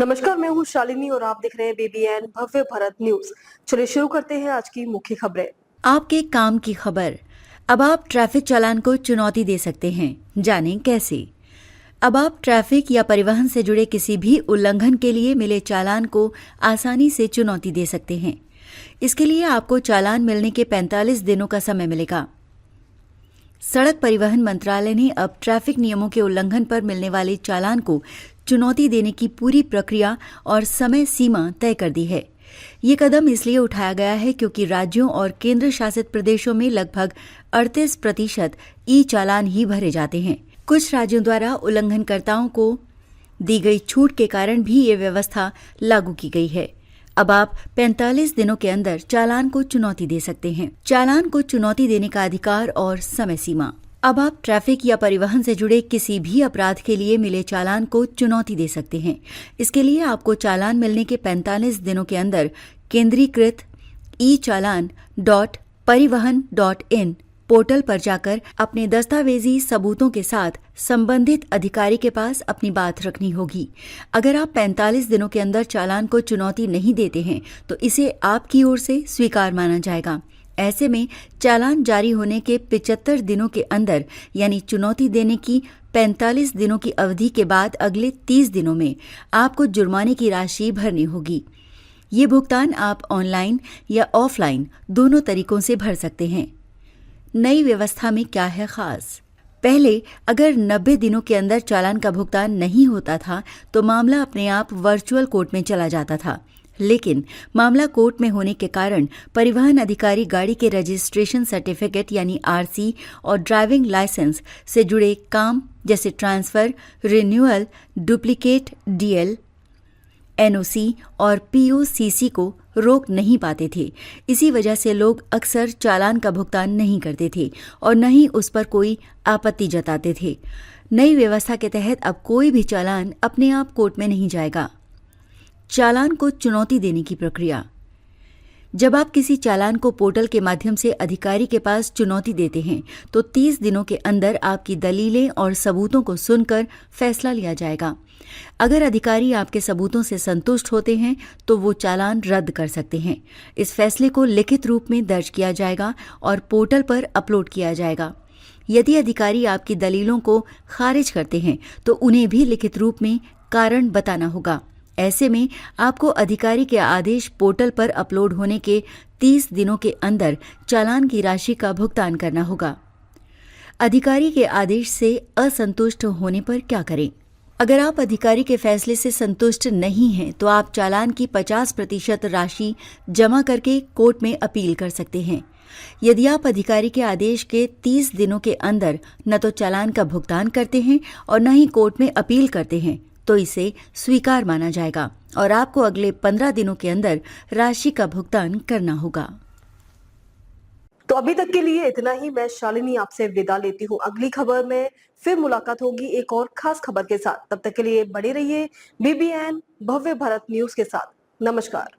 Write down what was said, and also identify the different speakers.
Speaker 1: नमस्कार, मैं हूँ शालिनी और आप देख रहे हैं बीबीएन भव्य भारत न्यूज। चलिए शुरू करते हैं आज की मुख्य खबरें।
Speaker 2: आपके काम की खबर। अब आप ट्रैफिक चालान को चुनौती दे सकते हैं, जानें कैसे। अब आप ट्रैफिक या परिवहन से जुड़े किसी भी उल्लंघन के लिए मिले चालान को आसानी से चुनौती दे सकते हैं। इसके लिए आपको चालान मिलने के 45 दिनों का समय मिलेगा। सड़क परिवहन मंत्रालय ने अब ट्रैफिक नियमों के उल्लंघन पर मिलने वाले चालान को चुनौती देने की पूरी प्रक्रिया और समय सीमा तय कर दी है। ये कदम इसलिए उठाया गया है क्योंकि राज्यों और केंद्र शासित प्रदेशों में लगभग 38% ई चालान ही भरे जाते हैं। कुछ राज्यों द्वारा उल्लंघनकर्ताओं को दी गई छूट के कारण भी ये व्यवस्था लागू की गई है। अब आप 45 दिनों के अंदर चालान को चुनौती दे सकते हैं। चालान को चुनौती देने का अधिकार और समय सीमा। अब आप ट्रैफिक या परिवहन से जुड़े किसी भी अपराध के लिए मिले चालान को चुनौती दे सकते हैं। इसके लिए आपको चालान मिलने के 45 दिनों के अंदर केंद्रीकृत echallan.parivahan.in पोर्टल पर जाकर अपने दस्तावेजी सबूतों के साथ संबंधित अधिकारी के पास अपनी बात रखनी होगी। अगर आप 45 दिनों के अंदर चालान को चुनौती नहीं देते हैं तो इसे आपकी ओर से स्वीकार माना जाएगा। ऐसे में चालान जारी होने के 75 दिनों के अंदर यानी चुनौती देने की 45 दिनों की अवधि के बाद अगले 30 दिनों में आपको जुर्माने की राशि भरनी होगी। ये भुगतान आप ऑनलाइन या ऑफलाइन दोनों तरीकों से भर सकते हैं। नई व्यवस्था में क्या है खास? पहले अगर 90 दिनों के अंदर चालान का भुगतान नहीं होता था तो मामला अपने आप वर्चुअल कोर्ट में चला जाता था, लेकिन मामला कोर्ट में होने के कारण परिवहन अधिकारी गाड़ी के रजिस्ट्रेशन सर्टिफिकेट यानी आरसी और ड्राइविंग लाइसेंस से जुड़े काम जैसे transfer, renewal, duplicate DL, NOC और पीओसीसी को रोक नहीं पाते थे। इसी वजह से लोग अक्सर चालान का भुगतान नहीं करते थे और न ही उस पर कोई आपत्ति जताते थे। नई व्यवस्था के तहत अब कोई भी चालान अपने आप कोर्ट में नहीं जाएगा। चालान को चुनौती देने की प्रक्रिया। जब आप किसी चालान को पोर्टल के माध्यम से अधिकारी के पास चुनौती देते हैं तो 30 दिनों के अंदर आपकी दलीलें और सबूतों को सुनकर फैसला लिया जाएगा। अगर अधिकारी आपके सबूतों से संतुष्ट होते हैं तो वो चालान रद्द कर सकते हैं। इस फैसले को लिखित रूप में दर्ज किया जाएगा और पोर्टल पर अपलोड किया जाएगा। यदि अधिकारी आपकी दलीलों को खारिज करते हैं तो उन्हें भी लिखित रूप में कारण बताना होगा। ऐसे में आपको अधिकारी के आदेश पोर्टल पर अपलोड होने के 30 दिनों के अंदर चालान की राशि का भुगतान करना होगा। अधिकारी के आदेश से असंतुष्ट होने पर क्या करें? अगर आप अधिकारी के फैसले से संतुष्ट नहीं हैं तो आप चालान की 50% राशि जमा करके कोर्ट में अपील कर सकते हैं। यदि आप अधिकारी के आदेश के 30 दिनों के अंदर न तो चालान का भुगतान करते हैं और न ही कोर्ट में अपील करते हैं तो इसे स्वीकार माना जाएगा और आपको अगले 15 दिनों के अंदर राशि का भुगतान करना होगा।
Speaker 1: तो अभी तक के लिए इतना ही। मैं शालिनी आपसे विदा लेती हूँ। अगली खबर में फिर मुलाकात होगी एक और खास खबर के साथ। तब तक के लिए बने रहिए बीबीएन भव्य भारत न्यूज के साथ। नमस्कार।